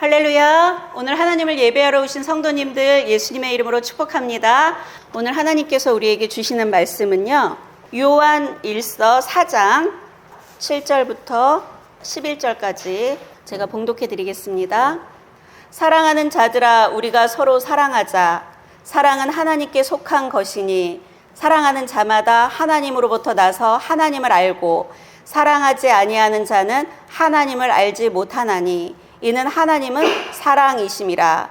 할렐루야. 오늘 하나님을 예배하러 오신 성도님들 예수님의 이름으로 축복합니다. 오늘 하나님께서 우리에게 주시는 말씀은요, 요한 1서 4장 7절부터 11절까지 제가 봉독해 드리겠습니다. 사랑하는 자들아, 우리가 서로 사랑하자. 사랑은 하나님께 속한 것이니 사랑하는 자마다 하나님으로부터 나서 하나님을 알고 사랑하지 아니하는 자는 하나님을 알지 못하나니 이는 하나님은 사랑이심이라.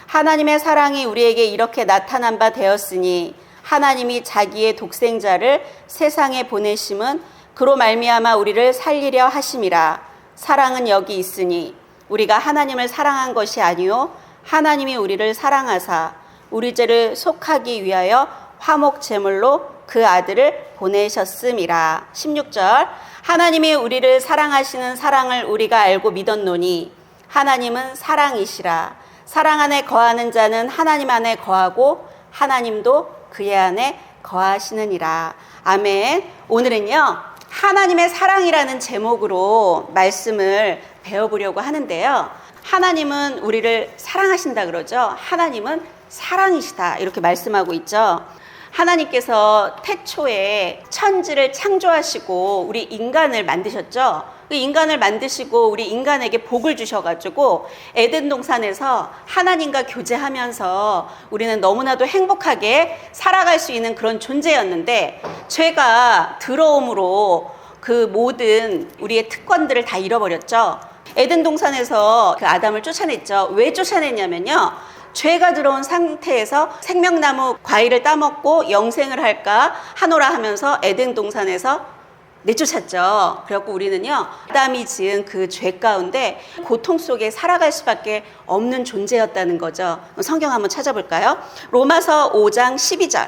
하나님의 사랑이 우리에게 이렇게 나타난 바 되었으니 하나님이 자기의 독생자를 세상에 보내심은 그로 말미암아 우리를 살리려 하심이라. 사랑은 여기 있으니 우리가 하나님을 사랑한 것이 아니요 하나님이 우리를 사랑하사 우리 죄를 속하기 위하여 화목 제물로 그 아들을 보내셨음이라. 16절. 하나님이 우리를 사랑하시는 사랑을 우리가 알고 믿었노니 하나님은 사랑이시라. 사랑 안에 거하는 자는 하나님 안에 거하고 하나님도 그의 안에 거하시느니라. 아멘. 오늘은요, 하나님의 사랑이라는 제목으로 말씀을 배워보려고 하는데요. 하나님은 우리를 사랑하신다 그러죠. 하나님은 사랑이시다 이렇게 말씀하고 있죠. 하나님께서 태초에 천지를 창조하시고 우리 인간을 만드셨죠. 그 인간을 만드시고 우리 인간에게 복을 주셔가지고 에덴 동산에서 하나님과 교제하면서 우리는 너무나도 행복하게 살아갈 수 있는 그런 존재였는데, 죄가 들어옴으로 그 모든 우리의 특권들을 다 잃어버렸죠. 에덴 동산에서 그 아담을 쫓아냈죠. 왜 쫓아냈냐면요, 죄가 들어온 상태에서 생명나무 과일을 따먹고 영생을 할까 하노라 하면서 에덴 동산에서 내쫓았죠. 그래갖고 우리는요, 아담이 지은 그 죄 가운데 고통 속에 살아갈 수밖에 없는 존재였다는 거죠. 성경 한번 찾아볼까요? 로마서 5장 12절.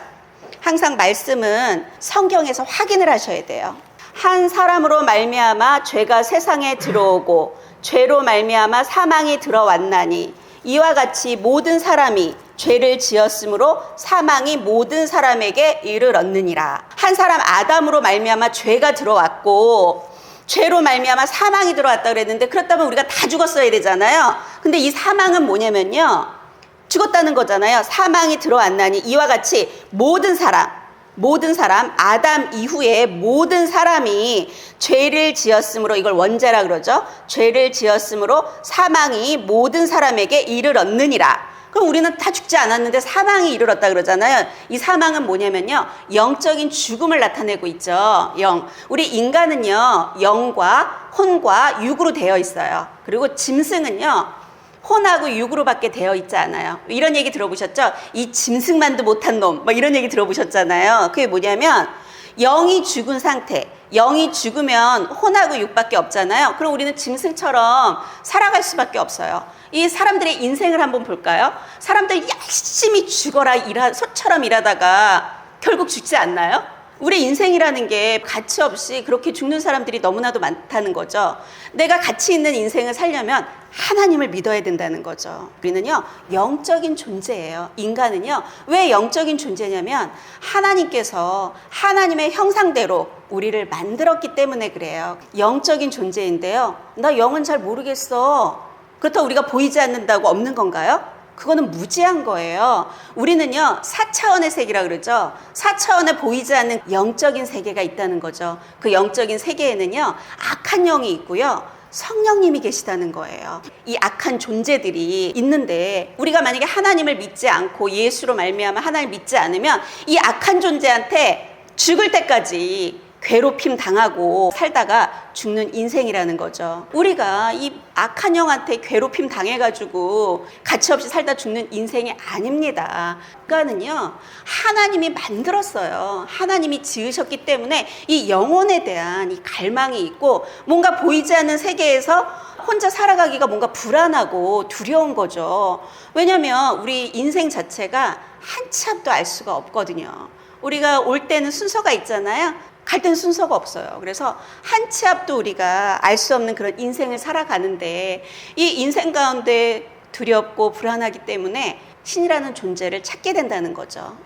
항상 말씀은 성경에서 확인을 하셔야 돼요. 한 사람으로 말미암아 죄가 세상에 들어오고 죄로 말미암아 사망이 들어왔나니 이와 같이 모든 사람이 죄를 지었으므로 사망이 모든 사람에게 이르렀느니라. 한 사람 아담으로 말미암아 죄가 들어왔고 죄로 말미암아 사망이 들어왔다 그랬는데, 그렇다면 우리가 다 죽었어야 되잖아요. 근데 이 사망은 뭐냐면요, 죽었다는 거잖아요. 사망이 들어왔나니 이와 같이 모든 사람 아담 이후에 모든 사람이 죄를 지었으므로, 이걸 원죄라 그러죠. 죄를 지었으므로 사망이 모든 사람에게 이르렀느니라. 그럼 우리는 다 죽지 않았는데 사망이 이르렀다 그러잖아요. 이 사망은 뭐냐면요, 영적인 죽음을 나타내고 있죠. 영. 우리 인간은요, 영과 혼과 육으로 되어 있어요. 그리고 짐승은요, 혼하고 육으로밖에 되어 있지 않아요. 이런 얘기 들어보셨죠? 이 짐승만도 못한 놈, 뭐 이런 얘기 들어보셨잖아요. 그게 뭐냐면, 영이 죽은 상태, 영이 죽으면 혼하고 육밖에 없잖아요. 그럼 우리는 짐승처럼 살아갈 수밖에 없어요. 이 사람들의 인생을 한번 볼까요? 사람들 열심히 죽어라 소처럼 일하다가 결국 죽지 않나요? 우리 인생이라는 게 가치 없이 그렇게 죽는 사람들이 너무나도 많다는 거죠. 내가 가치 있는 인생을 살려면 하나님을 믿어야 된다는 거죠. 우리는요, 영적인 존재예요. 인간은요, 왜 영적인 존재냐면 하나님께서 하나님의 형상대로 우리를 만들었기 때문에 그래요. 영적인 존재인데요, 나 영은 잘 모르겠어. 그렇다고 우리가 보이지 않는다고 없는 건가요? 그거는 무지한 거예요. 우리는요, 4차원의 세계라 그러죠. 4차원에 보이지 않는 영적인 세계가 있다는 거죠. 그 영적인 세계에는요, 악한 영이 있고요, 성령님이 계시다는 거예요. 이 악한 존재들이 있는데, 우리가 만약에 하나님을 믿지 않고 예수로 말미암아 하나님을 믿지 않으면 이 악한 존재한테 죽을 때까지 괴롭힘 당하고 살다가 죽는 인생이라는 거죠. 우리가 이 악한 영한테 괴롭힘 당해가지고 가치 없이 살다 죽는 인생이 아닙니다. 인간은요, 하나님이 만들었어요. 하나님이 지으셨기 때문에 이 영혼에 대한 이 갈망이 있고, 뭔가 보이지 않는 세계에서 혼자 살아가기가 뭔가 불안하고 두려운 거죠. 왜냐면 우리 인생 자체가 한 치 앞도 알 수가 없거든요. 우리가 올 때는 순서가 있잖아요. 갈 때는 순서가 없어요. 그래서 한 치 앞도 우리가 알 수 없는 그런 인생을 살아가는데, 이 인생 가운데 두렵고 불안하기 때문에 신이라는 존재를 찾게 된다는 거죠.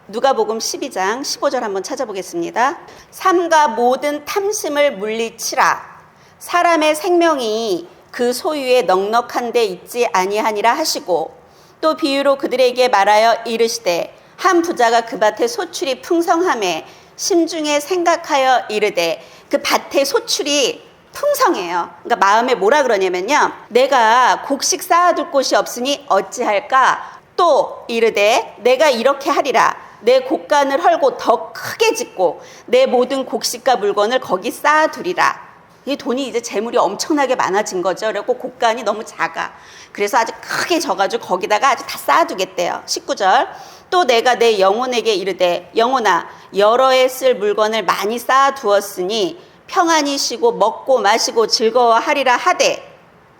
누가복음 12장 15절 한번 찾아보겠습니다. 삼가 모든 탐심을 물리치라. 사람의 생명이 그 소유에 넉넉한 데 있지 아니하니라 하시고, 또 비유로 그들에게 말하여 이르시되 한 부자가 그 밭에 소출이 풍성함에 심중에 생각하여 이르되, 그 밭에 소출이 풍성해요. 그러니까 마음에 뭐라 그러냐면요, 내가 곡식 쌓아둘 곳이 없으니 어찌할까. 또 이르되 내가 이렇게 하리라. 내 곡간을 헐고 더 크게 짓고 내 모든 곡식과 물건을 거기 쌓아두리라. 이 돈이 이제 재물이 엄청나게 많아진 거죠. 그리고 곡간이 너무 작아. 그래서 아주 크게 져가지고 거기다가 아주 다 쌓아두겠대요. 19절. 또 내가 내 영혼에게 이르되 영혼아, 여러 해 쓸 물건을 많이 쌓아두었으니 평안히 쉬고 먹고 마시고 즐거워하리라 하되,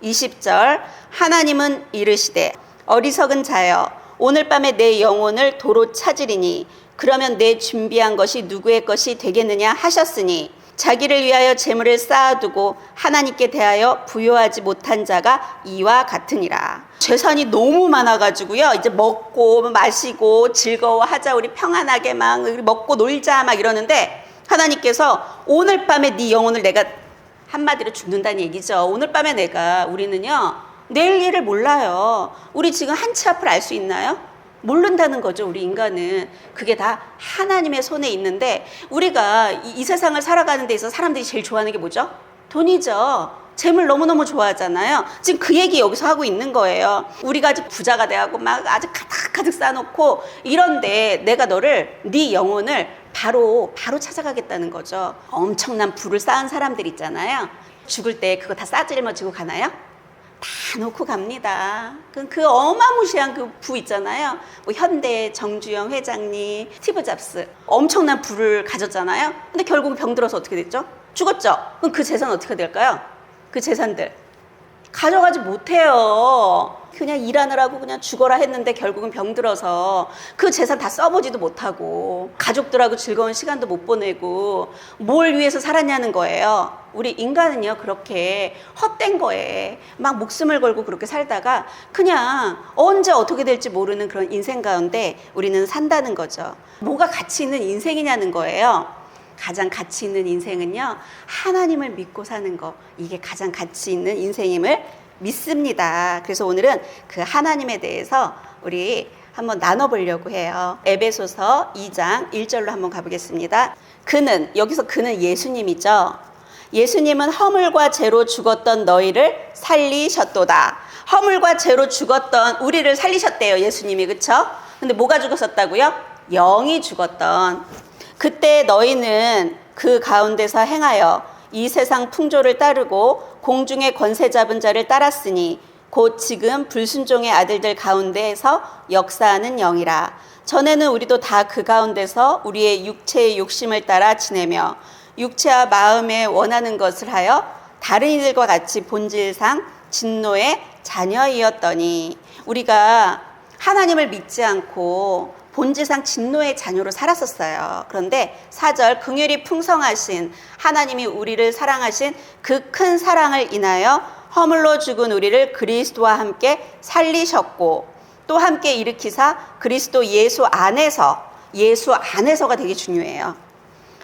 20절. 하나님은 이르시되 어리석은 자여, 오늘 밤에 내 영혼을 도로 찾으리니 그러면 내 준비한 것이 누구의 것이 되겠느냐 하셨으니, 자기를 위하여 재물을 쌓아두고 하나님께 대하여 부요하지 못한 자가 이와 같으니라. 재산이 너무 많아가지고요, 이제 먹고 마시고 즐거워하자, 우리 평안하게 막 먹고 놀자 막 이러는데, 하나님께서 오늘 밤에 네 영혼을 내가, 한마디로 죽는다는 얘기죠. 오늘 밤에 우리는요 내일 일을 몰라요. 우리 지금 한 치 앞을 알 수 있나요? 모른다는 거죠. 우리 인간은. 그게 다 하나님의 손에 있는데, 우리가 이 세상을 살아가는 데 있어서 사람들이 제일 좋아하는 게 뭐죠? 돈이죠. 재물 너무너무 좋아하잖아요. 지금 그 얘기 여기서 하고 있는 거예요. 우리가 아주 부자가 돼가고 막 아주 가득가득 쌓아놓고 이런데, 내가 너를, 네 영혼을 바로 찾아가겠다는 거죠. 엄청난 부를 쌓은 사람들 있잖아요. 죽을 때 그거 다 싸들머지고 가나요? 다 놓고 갑니다. 그 어마무시한 그 부 있잖아요. 뭐 현대 정주영 회장님, 스티브 잡스, 엄청난 부를 가졌잖아요. 근데 결국 병들어서 어떻게 됐죠? 죽었죠. 그럼 그 재산 어떻게 될까요? 그 재산들 가져가지 못해요. 그냥 일하느라고 그냥 죽어라 했는데 결국은 병들어서 그 재산 다 써보지도 못하고 가족들하고 즐거운 시간도 못 보내고 뭘 위해서 살았냐는 거예요. 우리 인간은요 그렇게 헛된 거에 막 목숨을 걸고 그렇게 살다가 그냥 언제 어떻게 될지 모르는 그런 인생 가운데 우리는 산다는 거죠. 뭐가 가치 있는 인생이냐는 거예요. 가장 가치 있는 인생은요, 하나님을 믿고 사는 거, 이게 가장 가치 있는 인생임을 믿습니다. 그래서 오늘은 그 하나님에 대해서 우리 한번 나눠보려고 해요. 에베소서 2장 1절로 한번 가보겠습니다. 그는, 여기서 그는 예수님이죠. 예수님은 허물과 죄로 죽었던 너희를 살리셨도다. 허물과 죄로 죽었던 우리를 살리셨대요, 예수님이. 그쵸? 근데 뭐가 죽었었다고요? 영이 죽었던. 그때 너희는 그 가운데서 행하여 이 세상 풍조를 따르고 공중의 권세 잡은 자를 따랐으니 곧 지금 불순종의 아들들 가운데에서 역사하는 영이라. 전에는 우리도 다 그 가운데서 우리의 육체의 욕심을 따라 지내며 육체와 마음에 원하는 것을 하여 다른 이들과 같이 본질상 진노의 자녀이었더니, 우리가 하나님을 믿지 않고 본질상 진노의 자녀로 살았었어요. 그런데 4절, 긍휼이 풍성하신 하나님이 우리를 사랑하신 그 큰 사랑을 인하여 허물로 죽은 우리를 그리스도와 함께 살리셨고 또 함께 일으키사 그리스도 예수 안에서가 되게 중요해요.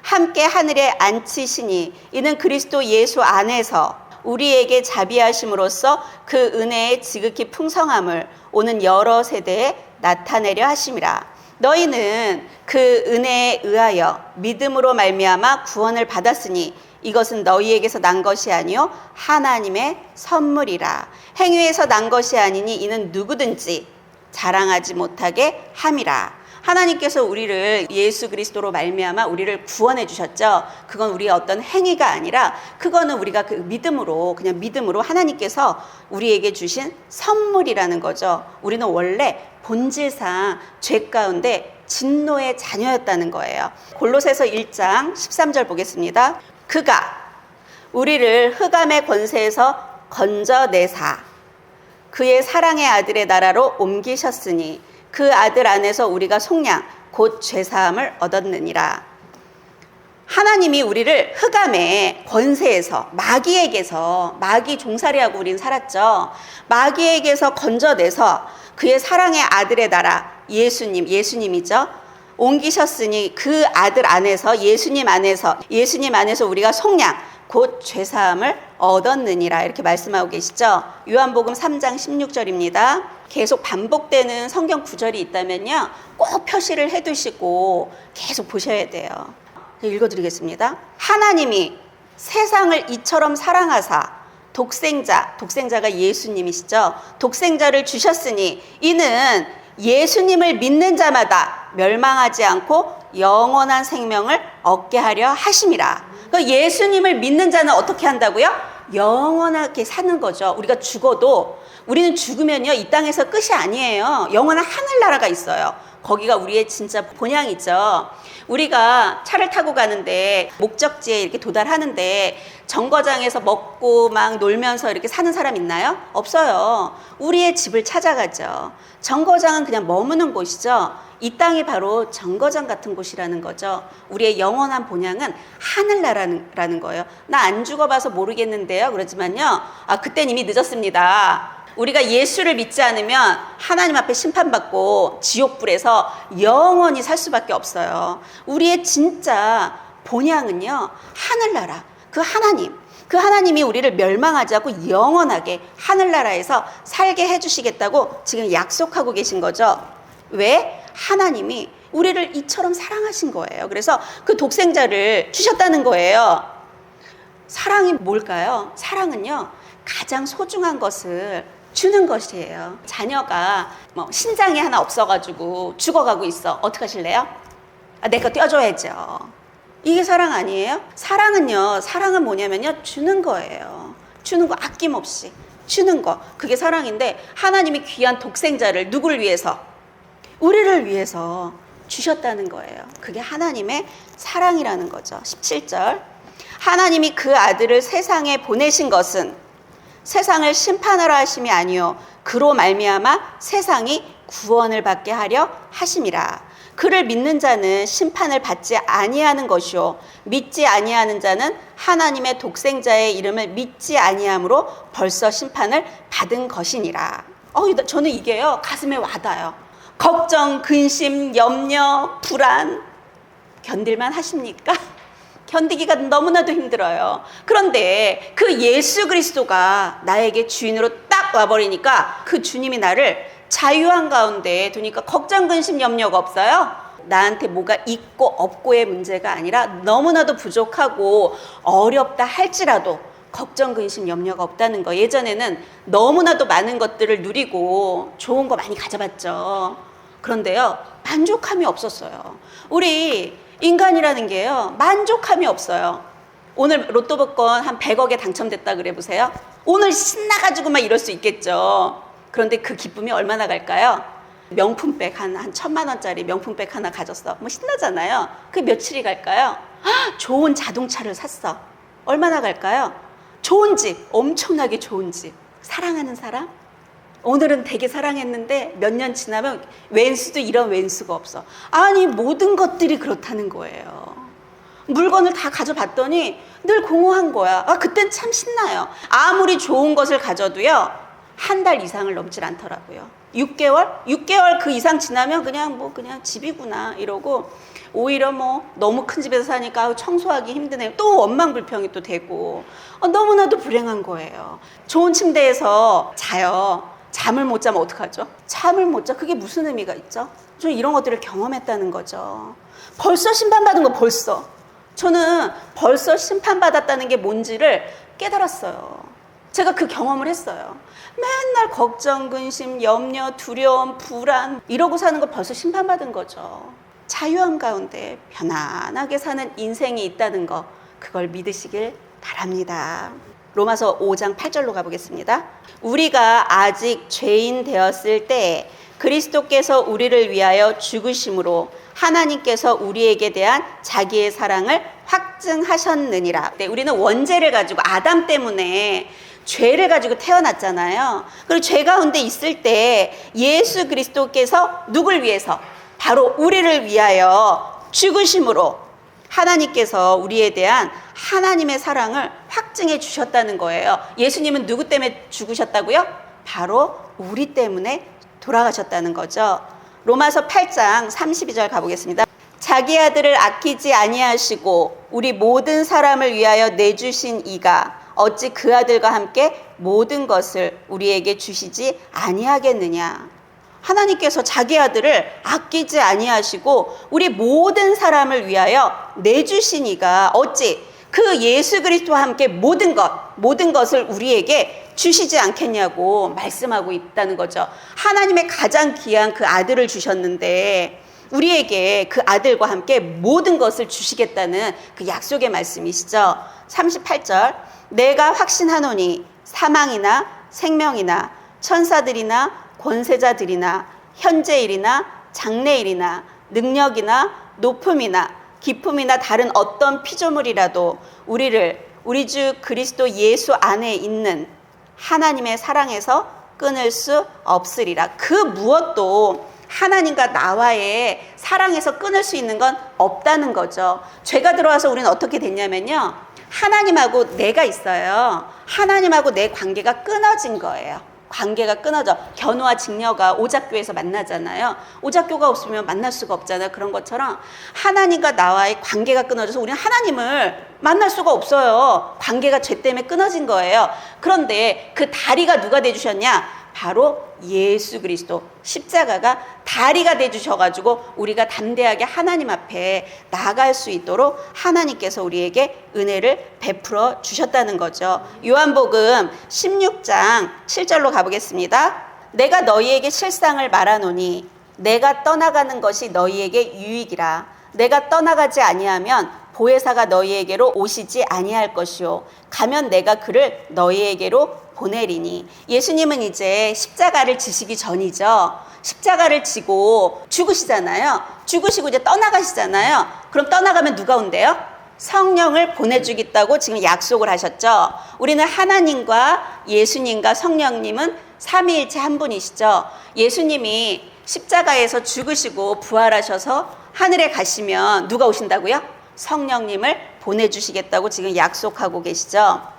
함께 하늘에 앉히시니 이는 그리스도 예수 안에서 우리에게 자비하심으로써 그 은혜의 지극히 풍성함을 오는 여러 세대에 나타내려 하심이라. 너희는 그 은혜에 의하여 믿음으로 말미암아 구원을 받았으니 이것은 너희에게서 난 것이 아니요 하나님의 선물이라. 행위에서 난 것이 아니니 이는 누구든지 자랑하지 못하게 함이라. 하나님께서 우리를 예수 그리스도로 말미암아 우리를 구원해 주셨죠. 그건 우리의 어떤 행위가 아니라 그거는 우리가 그 믿음으로, 그냥 믿음으로 하나님께서 우리에게 주신 선물이라는 거죠. 우리는 원래 본질상 죄 가운데 진노의 자녀였다는 거예요. 골로새서 1장 13절 보겠습니다. 그가 우리를 흑암의 권세에서 건져내사 그의 사랑의 아들의 나라로 옮기셨으니 그 아들 안에서 우리가 속량 곧 죄사함을 얻었느니라. 하나님이 우리를 흑암의 권세에서, 마귀에게서, 마귀 종살이하고 우린 살았죠. 마귀에게서 건져내서 그의 사랑의 아들의 나라, 예수님이죠. 옮기셨으니 그 아들 안에서, 예수님 안에서 우리가 속량 곧 죄사함을 얻었느니라 이렇게 말씀하고 계시죠. 요한복음 3장 16절입니다. 계속 반복되는 성경 구절이 있다면요, 꼭 표시를 해두시고 계속 보셔야 돼요. 읽어드리겠습니다. 하나님이 세상을 이처럼 사랑하사 독생자가 예수님이시죠. 독생자를 주셨으니 이는 예수님을 믿는 자마다 멸망하지 않고 영원한 생명을 얻게 하려 하심이라. 예수님을 믿는 자는 어떻게 한다고요? 영원하게 사는 거죠. 우리가 죽어도, 우리는 죽으면요 이 땅에서 끝이 아니에요. 영원한 하늘나라가 있어요. 거기가 우리의 진짜 본향이죠. 우리가 차를 타고 가는데 목적지에 이렇게 도달하는데 정거장에서 먹고 막 놀면서 이렇게 사는 사람 있나요? 없어요. 우리의 집을 찾아가죠. 정거장은 그냥 머무는 곳이죠. 이 땅이 바로 정거장 같은 곳이라는 거죠. 우리의 영원한 본향은 하늘나라라는 거예요. 나 안 죽어봐서 모르겠는데요. 그렇지만요, 그땐 이미 늦었습니다. 우리가 예수를 믿지 않으면 하나님 앞에 심판받고 지옥불에서 영원히 살 수밖에 없어요. 우리의 진짜 본향은요, 하늘나라, 그 하나님이 우리를 멸망하지 않고 영원하게 하늘나라에서 살게 해주시겠다고 지금 약속하고 계신 거죠. 왜? 하나님이 우리를 이처럼 사랑하신 거예요. 그래서 그 독생자를 주셨다는 거예요. 사랑이 뭘까요? 사랑은요, 가장 소중한 것을 주는 것이에요. 자녀가 신장이 하나 없어가지고 죽어가고 있어. 어떡하실래요? 내 거 떼어줘야죠. 이게 사랑 아니에요? 사랑은 뭐냐면요, 주는 거예요. 주는 거, 아낌없이 주는 거. 그게 사랑인데, 하나님이 귀한 독생자를 누구를 위해서? 우리를 위해서 주셨다는 거예요. 그게 하나님의 사랑이라는 거죠. 17절. 하나님이 그 아들을 세상에 보내신 것은 세상을 심판하러 하심이 아니요 그로 말미암아 세상이 구원을 받게 하려 하심이라. 그를 믿는 자는 심판을 받지 아니하는 것이요 믿지 아니하는 자는 하나님의 독생자의 이름을 믿지 아니함으로 벌써 심판을 받은 것이니라. 저는 이게요 가슴에 와닿아요. 걱정, 근심, 염려, 불안 견딜만 하십니까? 견디기가 너무나도 힘들어요. 그런데 그 예수 그리스도가 나에게 주인으로 딱 와버리니까 그 주님이 나를 자유한 가운데 두니까 걱정, 근심, 염려가 없어요. 나한테 뭐가 있고 없고의 문제가 아니라 너무나도 부족하고 어렵다 할지라도 걱정, 근심, 염려가 없다는 거. 예전에는 너무나도 많은 것들을 누리고 좋은 거 많이 가져봤죠. 그런데요, 만족함이 없었어요. 우리 인간이라는 게요, 만족함이 없어요. 오늘 로또 복권 한 100억에 당첨됐다 그래 보세요. 오늘 신나가지고 막 이럴 수 있겠죠. 그런데 그 기쁨이 얼마나 갈까요? 명품백 한 1,000만 원짜리 명품백 하나 가졌어. 신나잖아요. 그 며칠이 갈까요? 좋은 자동차를 샀어. 얼마나 갈까요? 좋은 집, 엄청나게 좋은 집. 사랑하는 사람? 오늘은 되게 사랑했는데 몇 년 지나면 왼수도 이런 왼수가 없어. 아니, 모든 것들이 그렇다는 거예요. 물건을 다 가져봤더니 늘 공허한 거야. 그땐 참 신나요. 아무리 좋은 것을 가져도요, 한 달 이상을 넘질 않더라고요. 6개월 그 이상 지나면 그냥 집이구나 이러고, 오히려 너무 큰 집에서 사니까 청소하기 힘드네요. 또 원망불평이 또 되고, 너무나도 불행한 거예요. 좋은 침대에서 자요. 잠을 못 자면 어떡하죠? 잠을 못 자. 그게 무슨 의미가 있죠? 저는 이런 것들을 경험했다는 거죠. 벌써 심판받은 거 벌써. 저는 벌써 심판받았다는 게 뭔지를 깨달았어요. 제가 그 경험을 했어요. 맨날 걱정, 근심, 염려, 두려움, 불안 이러고 사는 거 벌써 심판받은 거죠. 자유함 가운데 편안하게 사는 인생이 있다는 거, 그걸 믿으시길 바랍니다. 로마서 5장 8절로 가보겠습니다. 우리가 아직 죄인 되었을 때 그리스도께서 우리를 위하여 죽으심으로 하나님께서 우리에게 대한 자기의 사랑을 확증하셨느니라. 네, 우리는 원죄를 가지고, 아담 때문에 죄를 가지고 태어났잖아요. 그리고 죄 가운데 있을 때 예수 그리스도께서 누굴 위해서? 바로 우리를 위하여 죽으심으로 하나님께서 우리에 대한 하나님의 사랑을 확증해 주셨다는 거예요. 예수님은 누구 때문에 죽으셨다고요? 바로 우리 때문에 돌아가셨다는 거죠. 로마서 8장 32절 가보겠습니다. 자기 아들을 아끼지 아니하시고 우리 모든 사람을 위하여 내주신 이가 어찌 그 아들과 함께 모든 것을 우리에게 주시지 아니하겠느냐. 하나님께서 자기 아들을 아끼지 아니하시고 우리 모든 사람을 위하여 내주시니가 어찌 그 예수 그리스도와 함께 모든 것을 우리에게 주시지 않겠냐고 말씀하고 있다는 거죠. 하나님의 가장 귀한 그 아들을 주셨는데 우리에게 그 아들과 함께 모든 것을 주시겠다는 그 약속의 말씀이시죠. 38절 내가 확신하노니 사망이나 생명이나 천사들이나 권세자들이나 현재일이나 장래일이나 능력이나 높음이나 기품이나 다른 어떤 피조물이라도 우리를 우리 주 그리스도 예수 안에 있는 하나님의 사랑에서 끊을 수 없으리라. 그 무엇도 하나님과 나와의 사랑에서 끊을 수 있는 건 없다는 거죠. 죄가 들어와서 우리는 어떻게 됐냐면요, 하나님하고 내가 있어요. 하나님하고 내 관계가 끊어진 거예요. 관계가 끊어져. 견우와 직녀가 오작교에서 만나잖아요. 오작교가 없으면 만날 수가 없잖아요. 그런 것처럼 하나님과 나와의 관계가 끊어져서 우리는 하나님을 만날 수가 없어요. 관계가 죄 때문에 끊어진 거예요. 그런데 그 다리가 누가 돼주셨냐? 바로 예수 그리스도 십자가가 다리가 돼주셔가지고 우리가 담대하게 하나님 앞에 나아갈 수 있도록 하나님께서 우리에게 은혜를 베풀어 주셨다는 거죠. 요한복음 16장 7절로 가보겠습니다. 내가 너희에게 실상을 말하노니 내가 떠나가는 것이 너희에게 유익이라. 내가 떠나가지 아니하면 보혜사가 너희에게로 오시지 아니할 것이요 가면 내가 그를 너희에게로 보내리니. 예수님은 이제 십자가를 지시기 전이죠. 십자가를 지고 죽으시잖아요. 죽으시고 이제 떠나가시잖아요. 그럼 떠나가면 누가 온대요? 성령을 보내주겠다고 지금 약속을 하셨죠. 우리는 하나님과 예수님과 성령님은 삼위일체 한 분이시죠. 예수님이 십자가에서 죽으시고 부활하셔서 하늘에 가시면 누가 오신다고요? 성령님을 보내주시겠다고 지금 약속하고 계시죠.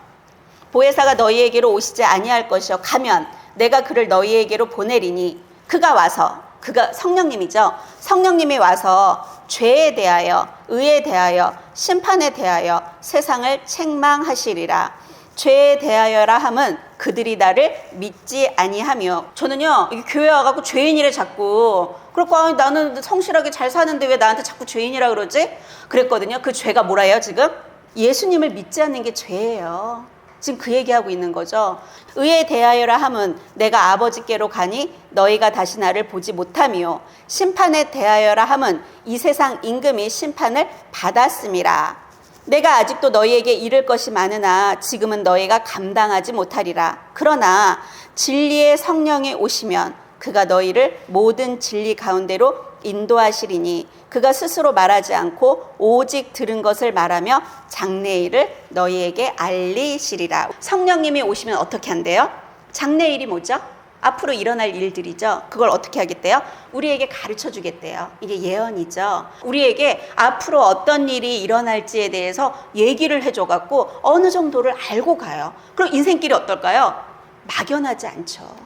보혜사가 너희에게로 오시지 아니할 것이요 가면 내가 그를 너희에게로 보내리니. 그가 와서, 그가 성령님이죠. 성령님이 와서 죄에 대하여, 의에 대하여, 심판에 대하여 세상을 책망하시리라. 죄에 대하여라 함은 그들이 나를 믿지 아니하며. 저는요, 교회 와갖고 죄인이래 자꾸. 그러니까 나는 성실하게 잘 사는데 왜 나한테 자꾸 죄인이라 그러지? 그랬거든요. 그 죄가 뭐라요 지금? 예수님을 믿지 않는 게 죄예요. 지금 그 얘기하고 있는 거죠. 의에 대하여라 함은 내가 아버지께로 가니 너희가 다시 나를 보지 못하며, 심판에 대하여라 함은 이 세상 임금이 심판을 받았음이라. 내가 아직도 너희에게 이를 것이 많으나 지금은 너희가 감당하지 못하리라. 그러나 진리의 성령이 오시면 그가 너희를 모든 진리 가운데로 인도하시리니 그가 스스로 말하지 않고 오직 들은 것을 말하며 장래일을 너희에게 알리시리라. 성령님이 오시면 어떻게 한대요? 장래일이 뭐죠? 앞으로 일어날 일들이죠. 그걸 어떻게 하겠대요? 우리에게 가르쳐 주겠대요. 이게 예언이죠. 우리에게 앞으로 어떤 일이 일어날지에 대해서 얘기를 해줘갖고 어느 정도를 알고 가요. 그럼 인생길이 어떨까요? 막연하지 않죠.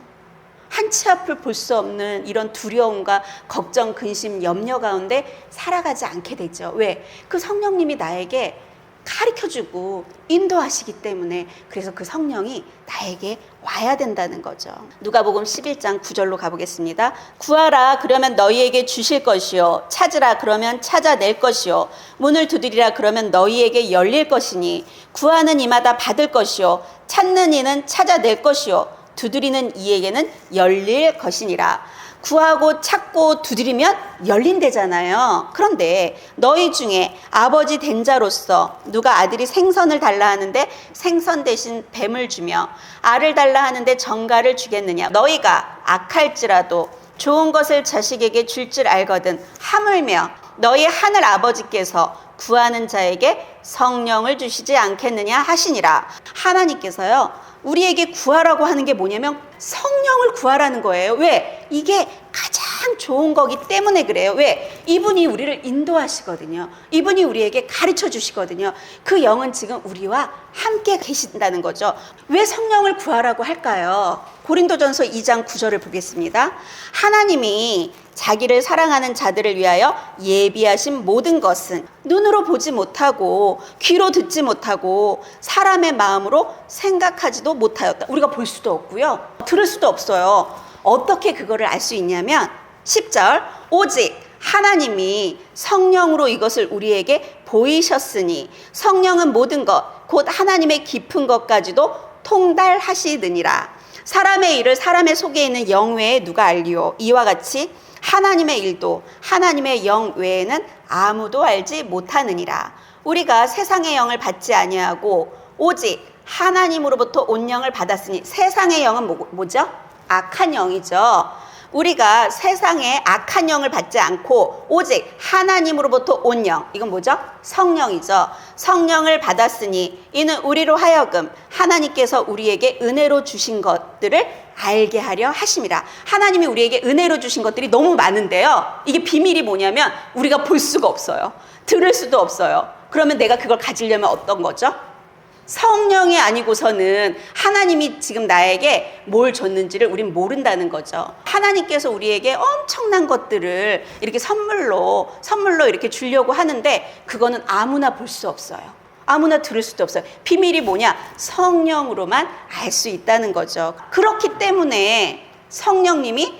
한치 앞을 볼 수 없는 이런 두려움과 걱정, 근심, 염려 가운데 살아가지 않게 되죠. 왜? 그 성령님이 나에게 가르쳐주고 인도하시기 때문에. 그래서 그 성령이 나에게 와야 된다는 거죠. 누가복음 11장 9절로 가보겠습니다. 구하라 그러면 너희에게 주실 것이요 찾으라 그러면 찾아낼 것이요 문을 두드리라 그러면 너희에게 열릴 것이니 구하는 이마다 받을 것이요 찾는 이는 찾아낼 것이요 두드리는 이에게는 열릴 것이니라. 구하고 찾고 두드리면 열린대잖아요. 그런데 너희 중에 아버지 된 자로서 누가 아들이 생선을 달라 하는데 생선 대신 뱀을 주며 알을 달라 하는데 정갈을 주겠느냐. 너희가 악할지라도 좋은 것을 자식에게 줄 줄 알거든 하물며 너희 하늘 아버지께서 구하는 자에게 성령을 주시지 않겠느냐 하시니라. 하나님께서요 우리에게 구하라고 하는 게 뭐냐면 성령을 구하라는 거예요. 왜? 이게 가장 좋은 거기 때문에 그래요. 왜? 이분이 우리를 인도하시거든요. 이분이 우리에게 가르쳐 주시거든요. 그 영은 지금 우리와 함께 계신다는 거죠. 왜 성령을 구하라고 할까요? 고린도전서 2장 9절을 보겠습니다. 하나님이 자기를 사랑하는 자들을 위하여 예비하신 모든 것은 눈으로 보지 못하고 귀로 듣지 못하고 사람의 마음으로 생각하지도 못하였다. 우리가 볼 수도 없고요. 들을 수도 없어요. 어떻게 그거를 알 수 있냐면 10절 오직 하나님이 성령으로 이것을 우리에게 보이셨으니 성령은 모든 것 곧 하나님의 깊은 것까지도 통달하시느니라. 사람의 일을 사람의 속에 있는 영 외에 누가 알리오. 이와 같이 하나님의 일도 하나님의 영 외에는 아무도 알지 못하느니라. 우리가 세상의 영을 받지 아니하고 오직 하나님으로부터 온 영을 받았으니 세상의 영은 뭐죠? 악한 영이죠. 우리가 세상의 악한 영을 받지 않고 오직 하나님으로부터 온 영, 이건 뭐죠? 성령이죠. 성령을 받았으니 이는 우리로 하여금 하나님께서 우리에게 은혜로 주신 것들을 알게 하려 하심이라. 하나님이 우리에게 은혜로 주신 것들이 너무 많은데요. 이게 비밀이 뭐냐면 우리가 볼 수가 없어요. 들을 수도 없어요. 그러면 내가 그걸 가지려면 어떤 거죠? 성령이 아니고서는 하나님이 지금 나에게 뭘 줬는지를 우린 모른다는 거죠. 하나님께서 우리에게 엄청난 것들을 이렇게 선물로 이렇게 주려고 하는데 그거는 아무나 볼 수 없어요. 아무나 들을 수도 없어요. 비밀이 뭐냐? 성령으로만 알 수 있다는 거죠. 그렇기 때문에 성령님이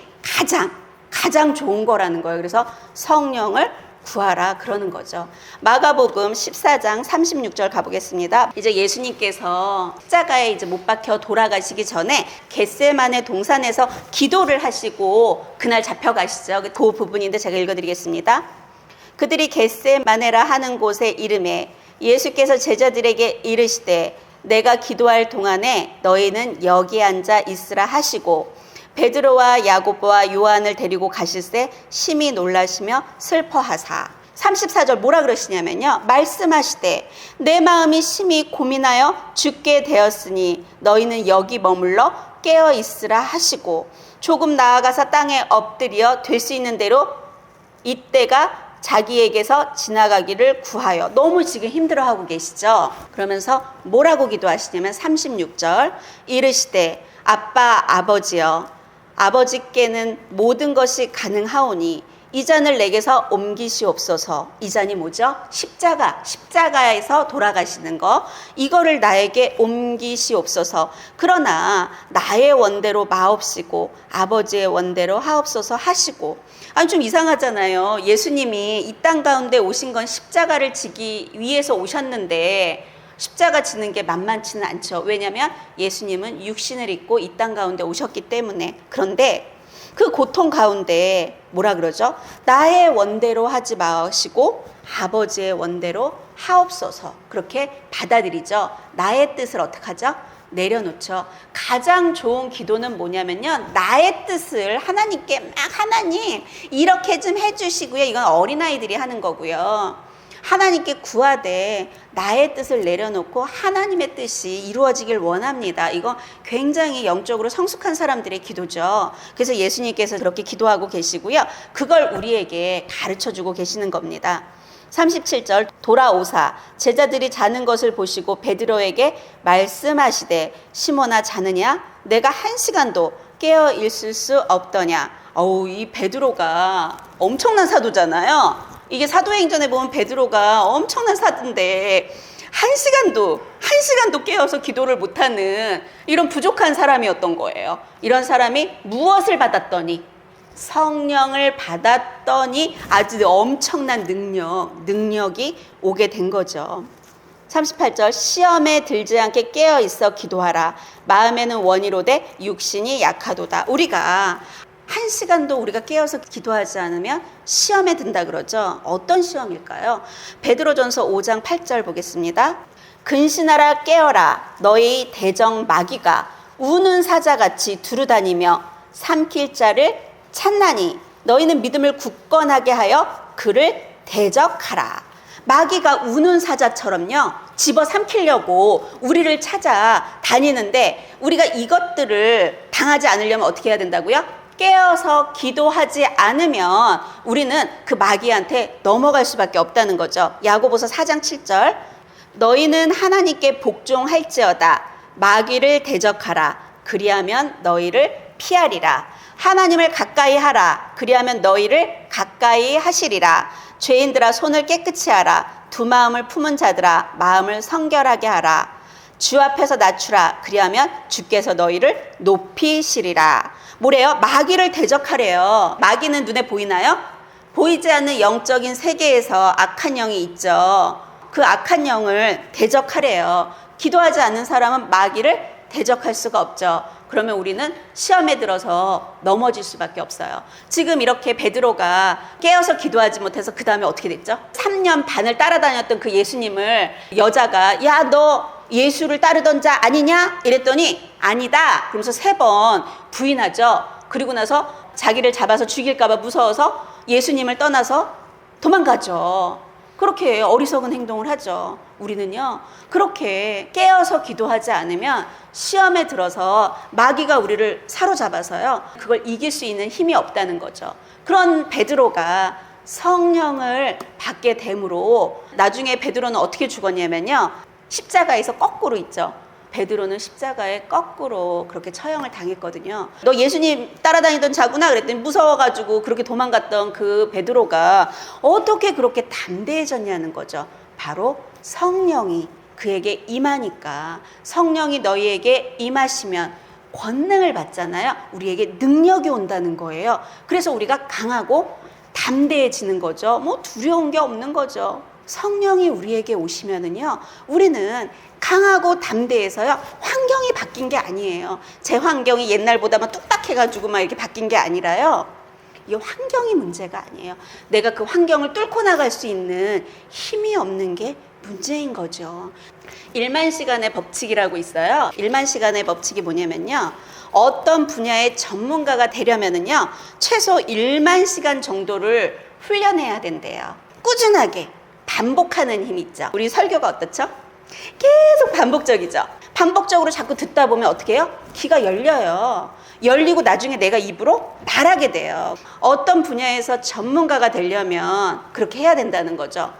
가장 좋은 거라는 거예요. 그래서 성령을 구하라 그러는 거죠. 마가복음 14장 36절 가보겠습니다. 이제 예수님께서 십자가에 이제 못 박혀 돌아가시기 전에 겟세마네 동산에서 기도를 하시고 그날 잡혀가시죠. 그 부분인데 제가 읽어드리겠습니다. 그들이 겟세마네라 하는 곳에 이름에 예수께서 제자들에게 이르시되 내가 기도할 동안에 너희는 여기 앉아 있으라 하시고 베드로와 야고보와 요한을 데리고 가실새 심히 놀라시며 슬퍼하사. 34절 뭐라 그러시냐면요. 말씀하시되 내 마음이 심히 고민하여 죽게 되었으니 너희는 여기 머물러 깨어 있으라 하시고 조금 나아가서 땅에 엎드려 될 수 있는 대로 이때가 자기에게서 지나가기를 구하여. 너무 지금 힘들어하고 계시죠. 그러면서 뭐라고 기도하시냐면 36절 이르시되 아빠 아버지여 아버지께는 모든 것이 가능하오니 이 잔을 내게서 옮기시옵소서. 이 잔이 뭐죠? 십자가에서 돌아가시는 거. 이거를 나에게 옮기시옵소서. 그러나 나의 원대로 마옵시고 아버지의 원대로 하옵소서 하시고. 아니 좀 이상하잖아요. 예수님이 이 땅 가운데 오신 건 십자가를 지기 위해서 오셨는데 십자가 지는 게 만만치는 않죠. 왜냐하면 예수님은 육신을 입고 이 땅 가운데 오셨기 때문에. 그런데 그 고통 가운데 뭐라 그러죠? 나의 원대로 하지 마시고 아버지의 원대로 하옵소서. 그렇게 받아들이죠. 나의 뜻을 어떻게 하죠? 내려놓죠. 가장 좋은 기도는 뭐냐면요. 나의 뜻을 하나님께 막 하나님 이렇게 좀 해주시고요. 이건 어린아이들이 하는 거고요. 하나님께 구하되 나의 뜻을 내려놓고 하나님의 뜻이 이루어지길 원합니다. 이거 굉장히 영적으로 성숙한 사람들의 기도죠. 그래서 예수님께서 그렇게 기도하고 계시고요. 그걸 우리에게 가르쳐주고 계시는 겁니다. 37절 돌아오사 제자들이 자는 것을 보시고 베드로에게 말씀하시되 시몬아 자느냐? 내가 1시간도 깨어 있을 수 없더냐? 이 베드로가 엄청난 사도잖아요. 이게 사도행전에 보면 베드로가 엄청난 사도인데 한 시간도 깨어서 기도를 못하는 이런 부족한 사람이었던 거예요. 이런 사람이 무엇을 받았더니 성령을 받았더니 아주 엄청난 능력이 오게 된 거죠. 38절 시험에 들지 않게 깨어 있어 기도하라. 마음에는 원이로되 육신이 약하도다. 우리가 1시간도 우리가 깨어서 기도하지 않으면 시험에 든다 그러죠. 어떤 시험일까요? 베드로전서 5장 8절 보겠습니다. 근신하라 깨어라. 너희 대적 마귀가 우는 사자같이 두루다니며 삼킬 자를 찾나니 너희는 믿음을 굳건하게 하여 그를 대적하라. 마귀가 우는 사자처럼요. 집어 삼키려고 우리를 찾아 다니는데 우리가 이것들을 당하지 않으려면 어떻게 해야 된다고요? 깨어서 기도하지 않으면 우리는 그 마귀한테 넘어갈 수밖에 없다는 거죠. 야고보서 4장 7절 너희는 하나님께 복종할지어다 마귀를 대적하라 그리하면 너희를 피하리라. 하나님을 가까이 하라. 그리하면 너희를 가까이 하시리라. 죄인들아 손을 깨끗이 하라. 두 마음을 품은 자들아 마음을 성결하게 하라. 주 앞에서 낮추라. 그리하면 주께서 너희를 높이시리라. 뭐래요? 마귀를 대적하래요. 마귀는 눈에 보이나요? 보이지 않는 영적인 세계에서 악한 영이 있죠. 그 악한 영을 대적하래요. 기도하지 않는 사람은 마귀를 대적할 수가 없죠. 그러면 우리는 시험에 들어서 넘어질 수밖에 없어요. 지금 이렇게 베드로가 깨어서 기도하지 못해서 그 다음에 어떻게 됐죠? 3년 반을 따라다녔던 그 예수님을 여자가 야, 너 예수를 따르던 자 아니냐? 이랬더니 아니다. 그러면서 3번 부인하죠. 그리고 나서 자기를 잡아서 죽일까 봐 무서워서 예수님을 떠나서 도망가죠. 그렇게 어리석은 행동을 하죠. 우리는요, 그렇게 깨어서 기도하지 않으면 시험에 들어서 마귀가 우리를 사로잡아서요, 그걸 이길 수 있는 힘이 없다는 거죠. 그런 베드로가 성령을 받게 됨으로 나중에 베드로는 어떻게 죽었냐면요, 십자가에서 거꾸로 있죠. 베드로는 십자가에 거꾸로 그렇게 처형을 당했거든요. 너 예수님 따라다니던 자구나 그랬더니 무서워가지고 그렇게 도망갔던 그 베드로가 어떻게 그렇게 담대해졌냐는 거죠. 바로 성령이 그에게 임하니까. 성령이 너희에게 임하시면 권능을 받잖아요. 우리에게 능력이 온다는 거예요. 그래서 우리가 강하고 담대해지는 거죠. 뭐 두려운 게 없는 거죠. 성령이 우리에게 오시면은요, 우리는 강하고 담대해서요, 환경이 바뀐 게 아니에요. 제 환경이 옛날보다 막 뚝딱해가지고 막 이렇게 바뀐 게 아니라요, 이 환경이 문제가 아니에요. 내가 그 환경을 뚫고 나갈 수 있는 힘이 없는 게 문제인 거죠. 1만 시간의 법칙이라고 있어요. 1만 시간의 법칙이 뭐냐면요, 어떤 분야의 전문가가 되려면은요, 최소 1만 시간 정도를 훈련해야 된대요. 꾸준하게 반복하는 힘이 있죠. 우리 설교가 어떻죠? 계속 반복적이죠. 반복적으로 자꾸 듣다 보면 어떻게 해요? 귀가 열려요. 열리고 나중에 내가 입으로 말하게 돼요. 어떤 분야에서 전문가가 되려면 그렇게 해야 된다는 거죠.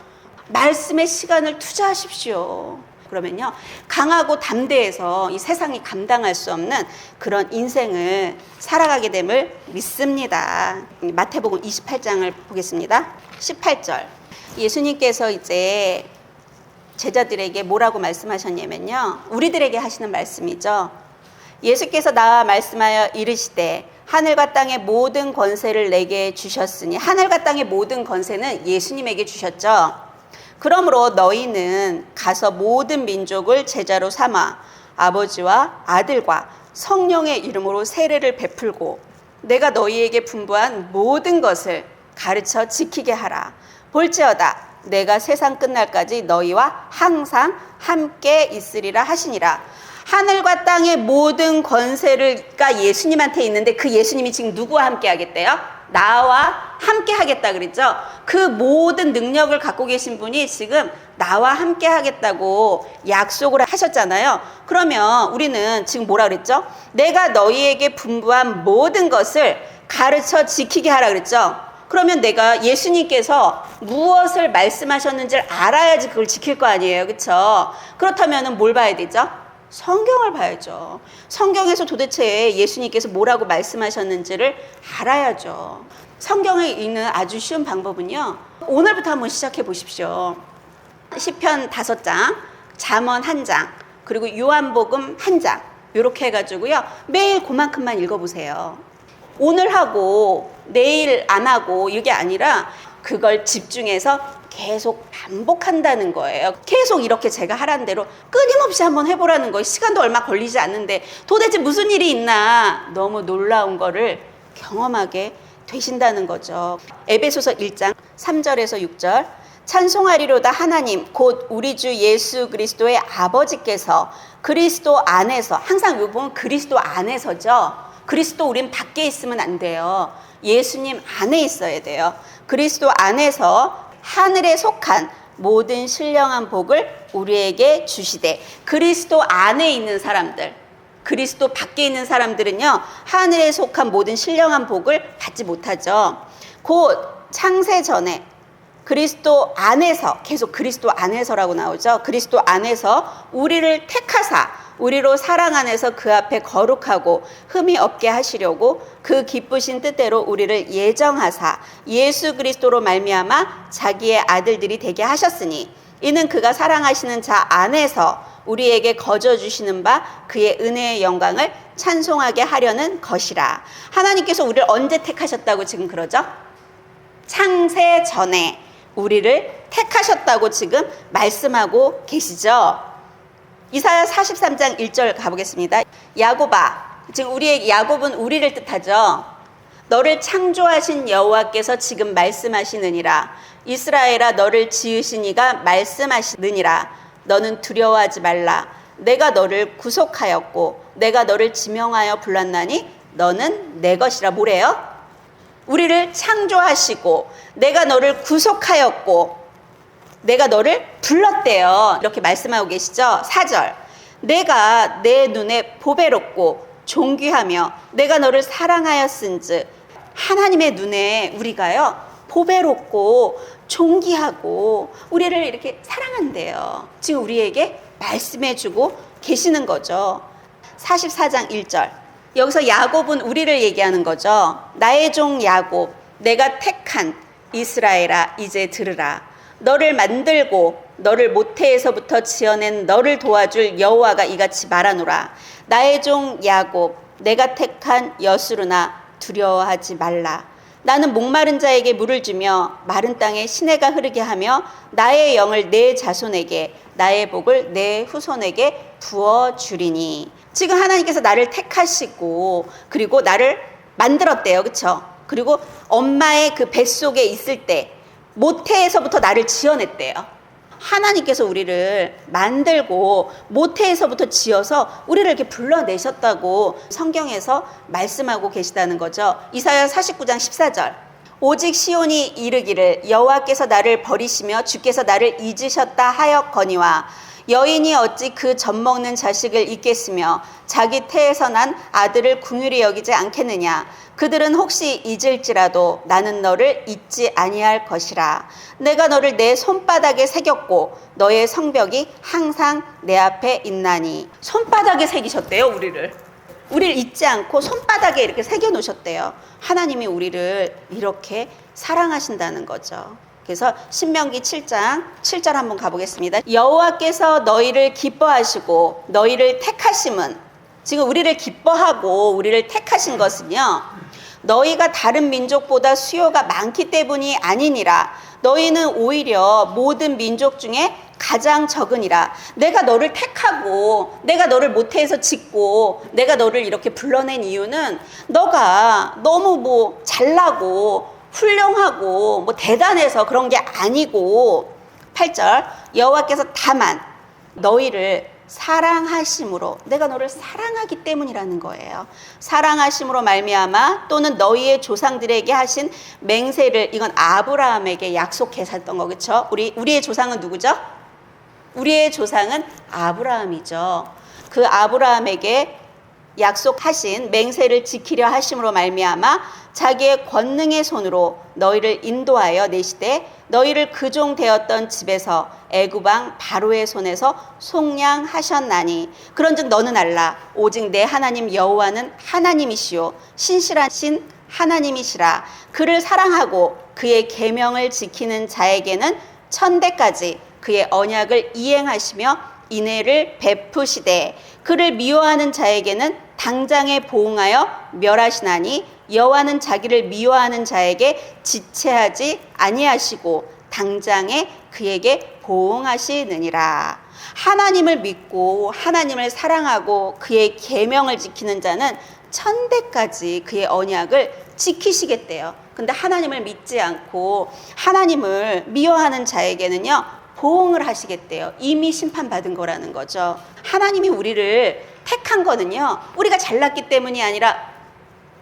말씀에 시간을 투자하십시오. 그러면요, 강하고 담대해서 이 세상이 감당할 수 없는 그런 인생을 살아가게 됨을 믿습니다. 마태복음 28장을 보겠습니다. 18절. 예수님께서 이제 제자들에게 뭐라고 말씀하셨냐면요, 우리들에게 하시는 말씀이죠. 예수께서 나와 말씀하여 이르시되 하늘과 땅의 모든 권세를 내게 주셨으니, 하늘과 땅의 모든 권세는 예수님에게 주셨죠. 그러므로 너희는 가서 모든 민족을 제자로 삼아 아버지와 아들과 성령의 이름으로 세례를 베풀고 내가 너희에게 분부한 모든 것을 가르쳐 지키게 하라. 볼지어다 내가 세상 끝날까지 너희와 항상 함께 있으리라 하시니라. 하늘과 땅의 모든 권세가 예수님한테 있는데 그 예수님이 지금 누구와 함께 하겠대요? 나와 함께 하겠다 그랬죠. 그 모든 능력을 갖고 계신 분이 지금 나와 함께 하겠다고 약속을 하셨잖아요. 그러면 우리는 지금 뭐라 그랬죠? 내가 너희에게 분부한 모든 것을 가르쳐 지키게 하라 그랬죠. 그러면 내가 예수님께서 무엇을 말씀하셨는지를 알아야지 그걸 지킬 거 아니에요. 그렇죠? 그렇다면 뭘 봐야 되죠? 성경을 봐야죠. 성경에서 도대체 예수님께서 뭐라고 말씀하셨는지를 알아야죠. 성경에 있는 아주 쉬운 방법은요, 오늘부터 한번 시작해 보십시오. 시편 5장, 잠언 1장, 그리고 요한복음 1장, 이렇게 해가지고요, 매일 그만큼만 읽어보세요. 오늘 하고 내일 안 하고 이게 아니라 그걸 집중해서 계속 반복한다는 거예요. 계속 이렇게 제가 하라는 대로 끊임없이 한번 해보라는 거예요. 시간도 얼마 걸리지 않는데 도대체 무슨 일이 있나, 너무 놀라운 거를 경험하게 되신다는 거죠. 에베소서 1장 3절에서 6절. 찬송하리로다 하나님 곧 우리 주 예수 그리스도의 아버지께서 그리스도 안에서, 항상 여기 보면 그리스도 안에서죠. 그리스도 우린 밖에 있으면 안 돼요. 예수님 안에 있어야 돼요. 그리스도 안에서 하늘에 속한 모든 신령한 복을 우리에게 주시되, 그리스도 안에 있는 사람들, 그리스도 밖에 있는 사람들은요, 하늘에 속한 모든 신령한 복을 받지 못하죠. 곧 창세 전에 그리스도 안에서, 계속 그리스도 안에서라고 나오죠. 그리스도 안에서 우리를 택하사 우리로 사랑 안에서 그 앞에 거룩하고 흠이 없게 하시려고 그 기쁘신 뜻대로 우리를 예정하사 예수 그리스도로 말미암아 자기의 아들들이 되게 하셨으니 이는 그가 사랑하시는 자 안에서 우리에게 거저 주시는 바 그의 은혜의 영광을 찬송하게 하려는 것이라. 하나님께서 우리를 언제 택하셨다고 지금 그러죠? 창세 전에 우리를 택하셨다고 지금 말씀하고 계시죠. 이사야 43장 1절 가보겠습니다. 야곱아, 지금 야곱은 우리를 뜻하죠. 너를 창조하신 여호와께서 지금 말씀하시느니라. 이스라엘아, 너를 지으신 이가 말씀하시느니라. 너는 두려워하지 말라. 내가 너를 구속하였고 내가 너를 지명하여 불렀나니 너는 내 것이라. 뭐래요? 우리를 창조하시고 내가 너를 구속하였고 내가 너를 불렀대요. 이렇게 말씀하고 계시죠. 4절. 내가 내 눈에 보배롭고 존귀하며 내가 너를 사랑하였은즉. 하나님의 눈에 우리가요 보배롭고 존귀하고 우리를 이렇게 사랑한대요. 지금 우리에게 말씀해주고 계시는 거죠. 44장 1절. 여기서 야곱은 우리를 얘기하는 거죠. 나의 종 야곱, 내가 택한 이스라엘아, 이제 들으라. 너를 만들고 너를 모태에서부터 지어낸 너를 도와줄 여호와가 이같이 말하노라. 나의 종 야곱, 내가 택한 여수르나 두려워하지 말라. 나는 목마른 자에게 물을 주며 마른 땅에 시내가 흐르게 하며 나의 영을 내 자손에게 나의 복을 내 후손에게 부어주리니. 지금 하나님께서 나를 택하시고 그리고 나를 만들었대요. 그렇죠? 그리고 엄마의 그 뱃속에 있을 때 모태에서부터 나를 지어냈대요. 하나님께서 우리를 만들고 모태에서부터 지어서 우리를 이렇게 불러내셨다고 성경에서 말씀하고 계시다는 거죠. 이사야 49장 14절. 오직 시온이 이르기를 여호와께서 나를 버리시며 주께서 나를 잊으셨다 하였거니와 여인이 어찌 그 젖먹는 자식을 잊겠으며 자기 태에서 난 아들을 긍휼히 여기지 않겠느냐. 그들은 혹시 잊을지라도 나는 너를 잊지 아니할 것이라. 내가 너를 내 손바닥에 새겼고 너의 성벽이 항상 내 앞에 있나니. 손바닥에 새기셨대요. 우리를 잊지 않고 손바닥에 이렇게 새겨놓으셨대요. 하나님이 우리를 이렇게 사랑하신다는 거죠. 그래서 신명기 7장 7절 한번 가보겠습니다. 여호와께서 너희를 기뻐하시고 너희를 택하심은, 지금 우리를 기뻐하고 우리를 택하신 것은요, 너희가 다른 민족보다 수요가 많기 때문이 아니니라. 너희는 오히려 모든 민족 중에 가장 적으니라. 내가 너를 택하고 내가 너를 모태에서 짓고 내가 너를 이렇게 불러낸 이유는 너가 너무 잘나고 훌륭하고 대단해서 그런 게 아니고, 8절. 여호와께서 다만 너희를 사랑하심으로, 내가 너를 사랑하기 때문이라는 거예요. 사랑하심으로 말미암아 또는 너희의 조상들에게 하신 맹세를, 이건 아브라함에게 약속해서 했던 거, 그렇죠? 우리의 조상은 누구죠? 우리의 조상은 아브라함이죠. 그 아브라함에게 약속하신 맹세를 지키려 하심으로 말미암아 자기의 권능의 손으로 너희를 인도하여 내시되 너희를 그 종 되었던 집에서 애굽 왕 바로의 손에서 속량하셨나니. 그런즉 너는 알라. 오직 내 하나님 여호와는 하나님이시요 신실하신 하나님이시라. 그를 사랑하고 그의 계명을 지키는 자에게는 천대까지 그의 언약을 이행하시며 인애를 베푸시되 그를 미워하는 자에게는 당장에 보응하여 멸하시나니 여호와는 자기를 미워하는 자에게 지체하지 아니하시고 당장에 그에게 보응하시느니라. 하나님을 믿고 하나님을 사랑하고 그의 계명을 지키는 자는 천대까지 그의 언약을 지키시겠대요. 근데 하나님을 믿지 않고 하나님을 미워하는 자에게는요, 보응을 하시겠대요. 이미 심판받은 거라는 거죠. 하나님이 우리를 택한 거는요, 우리가 잘났기 때문이 아니라,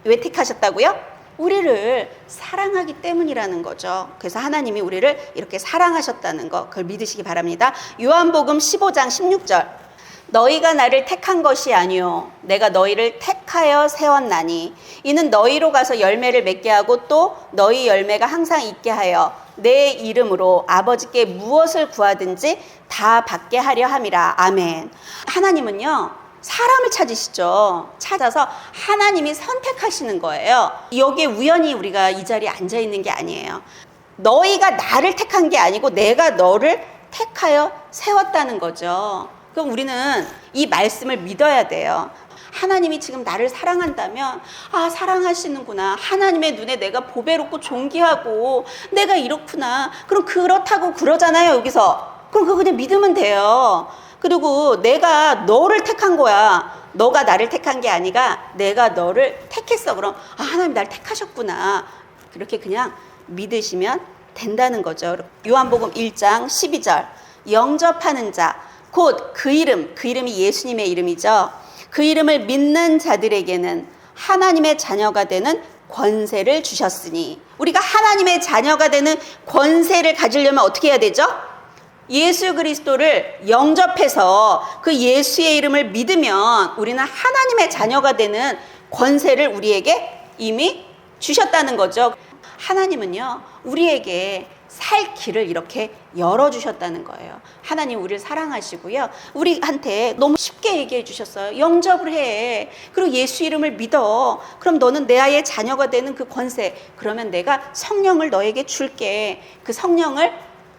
왜 택하셨다고요? 우리를 사랑하기 때문이라는 거죠. 그래서 하나님이 우리를 이렇게 사랑하셨다는 거, 그걸 믿으시기 바랍니다. 요한복음 15장 16절. 너희가 나를 택한 것이 아니요 내가 너희를 택하여 세웠나니 이는 너희로 가서 열매를 맺게 하고 또 너희 열매가 항상 있게 하여 내 이름으로 아버지께 무엇을 구하든지 다 받게 하려 함이라. 아멘. 하나님은요, 사람을 찾으시죠. 찾아서 하나님이 선택하시는 거예요. 여기에 우연히 우리가 이 자리에 앉아 있는 게 아니에요. 너희가 나를 택한 게 아니고 내가 너를 택하여 세웠다는 거죠. 그럼 우리는 이 말씀을 믿어야 돼요. 하나님이 지금 나를 사랑한다면 사랑하시는구나. 하나님의 눈에 내가 보배롭고 존귀하고 내가 이렇구나. 그럼 그렇다고 그러잖아요, 여기서. 그럼 그거 그냥 믿으면 돼요. 그리고 내가 너를 택한 거야. 너가 나를 택한 게 아니라 내가 너를 택했어. 그럼 하나님 나를 택하셨구나. 그렇게 그냥 믿으시면 된다는 거죠. 요한복음 1장 12절. 영접하는 자, 곧 그 이름이 예수님의 이름이죠. 그 이름을 믿는 자들에게는 하나님의 자녀가 되는 권세를 주셨으니, 우리가 하나님의 자녀가 되는 권세를 가지려면 어떻게 해야 되죠? 예수 그리스도를 영접해서 그 예수의 이름을 믿으면 우리는 하나님의 자녀가 되는 권세를 우리에게 이미 주셨다는 거죠. 하나님은요, 우리에게 살 길을 이렇게 열어주셨다는 거예요. 하나님 우리를 사랑하시고요, 우리한테 너무 쉽게 얘기해 주셨어요. 영접을 해. 그리고 예수 이름을 믿어. 그럼 너는 내 아이의 자녀가 되는 그 권세. 그러면 내가 성령을 너에게 줄게. 그 성령을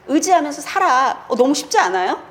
의지하면서 살아. 너무 쉽지 않아요?